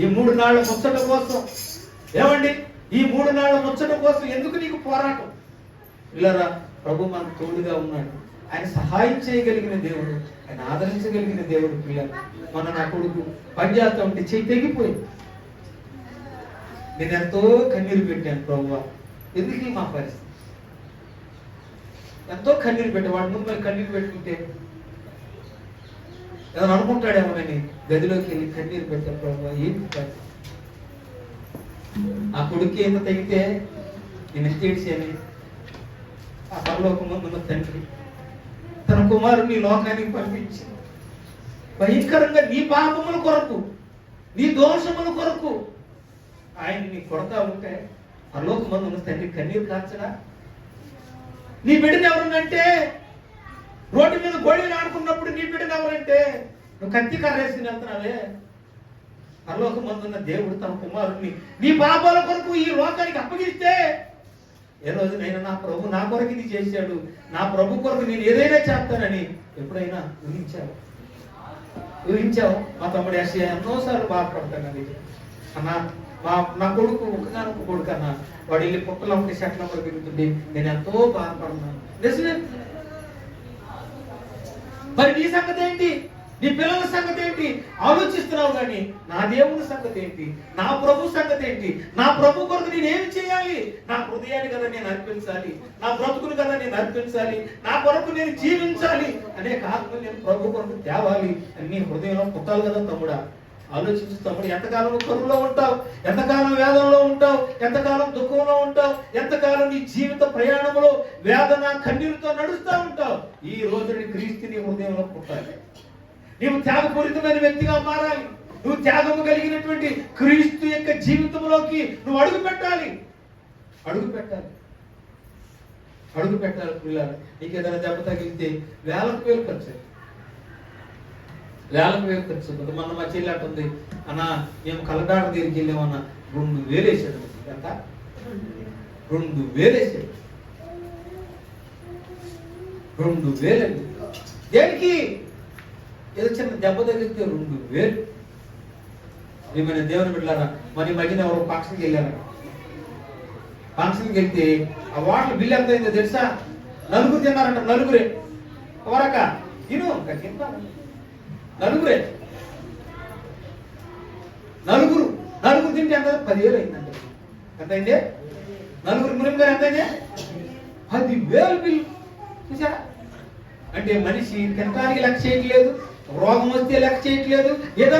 ఈ 3 నాళ్ల ముచ్చట కోసం, ఏమండి ఈ 3 నాళ్ల ముచ్చట కోసం ఎందుకు నీకు పోరాటం? పిల్లరా, ప్రభు మనకు తోడుగా ఉన్నాడు. ఆయన సహాయం చేయగలిగిన దేవుడు, ఆయన ఆదరించగలిగిన దేవుడు. పిల్లలు, మన నా కొడుకు పనిచేస్తా ఉంటే చెయ్యి తెగిపోయింది. నేను ఎంతో కన్నీరు పెట్టాను, ప్రభువా ఎందుకు మా పరిస్థితి? ఎంతో కన్నీరు పెట్టాను. వాడి ముందు మరి కన్నీరు పెట్టుకుంటే ఏదైనా అనుకుంటాడేమోనని గదిలోకి వెళ్ళి కన్నీరు పెట్టాను. ప్రభువా ఏంటి ఆ కొడుకు ఎంత తగ్గితే నేను ఎంత ఏడ్చాను. ఆ పరలోకమందున్న తండ్రి తన కుమారుని లోకానికి పంపించి భయంకరంగా నీ పాపముల కొరకు, నీ దోషముల కొరకు ఆయన్ని కొడతా ఉంటే పరలోకమందున్న తండ్రి కన్నీరు కార్చడా? నీ బిడ్డను ఎవరనంటే, రోడ్డు మీద గోళీలు ఆడుకున్నప్పుడు నీ బిడ్డను ఎవరంటే నువ్వు కత్తి కర్రేసుకుని వెళ్తున్నావే, పరలోకమందున్న దేవుడు తన కుమారుణ్ణి నీ పాపాల కొరకు ఈ లోకానికి అప్పగిస్తే, ఏ రోజునైనా నా ప్రభు నా కొరకు ఇది చేశాడు, నా ప్రభు కొరకు నేను ఏదైనా చేస్తానని ఎప్పుడైనా ఊహించావు? మా తమ్ముడు యెషయా ఎన్నోసార్లు బాధపడతాను. అది అన్నా, నా కొడుకు ఒకగానొక కొడుకు అన్నా, వాడు వెళ్ళి కుక్కలు ఒకటి చెట్ల పెరుగుతుంటే నేను ఎంతో బాధపడుతున్నాను. నిజమే. మరి నీ సంగతి ఏంటి? నీ పిల్లల సంగతి ఏంటి? ఆలోచిస్తున్నావు కానీ నా దేవుని సంగతి ఏంటి? నా ప్రభు సంగతి ఏంటి? నా ప్రభు కొరకు నేనేమి చేయాలి? నా హృదయాన్ని కదా నేను అర్పించాలి, నా బ్రతుకుని కదా నేను అర్పించాలి, నా కొరకు నేను జీవించాలి అనే ఆత్మ నేను ప్రభు కొరకు తేవాలి అని నీ హృదయంలో పుట్టాలి కదా తమ్ముడా. ఆలోచించు తమ్ముడు, ఎంతకాలం కరువులో ఉంటావు, ఎంతకాలం వేదనలో ఉంటావు, ఎంతకాలం దుఃఖంలో ఉంటావు, ఎంతకాలం నీ జీవిత ప్రయాణంలో వేదన కన్నీరుతో నడుస్తూ ఉంటావు. ఈ రోజు నీ క్రీస్తు నీ హృదయంలో పుట్టాలి. నీవు త్యాగపూరితమైన వ్యక్తిగా మారాలి. నువ్వు త్యాగము కలిగినటువంటి క్రీస్తు యొక్క జీవితంలోకి నువ్వు అడుగు పెట్టాలి. పిల్లలు, నీకు ఏదైనా దెబ్బ తగిలితే వేలకు వేలు ఖర్చు. మొన్న మా చెల్లి అంటుంది, అన్న మేము కలడాడ దగ్గరికి వెళ్ళామన్నా 2,000 వేసాడు. ఎంత? 2,000 వేసాడు. 2,000 అండి. దేనికి? ఏదో చిన్న దెబ్బ తగిలితే 2,000. ఏమైనా దేవుని బిడ్డలారా, మరి మధ్యన ఎవరు ఫంక్షన్కి వెళ్ళారా? ఫంక్షన్కి వెళ్తే ఆ వాటర్ బిల్లు ఎంత అయిందో తెలుసా? 4 తిన్నారంట. 4 వరక తిను నలుగురే. 4 తింటే ఎంత? 10,000 అయిందండి. ఎంత అయింది? 4 మునిగారు ఎంత అయింది? 10,000 బిల్లు. చూసారా? అంటే మనిషి తినడానికి లెక్క చేయట్లేదు, రోగం వస్తే లెక్క చేయట్లేదు, ఏదైనా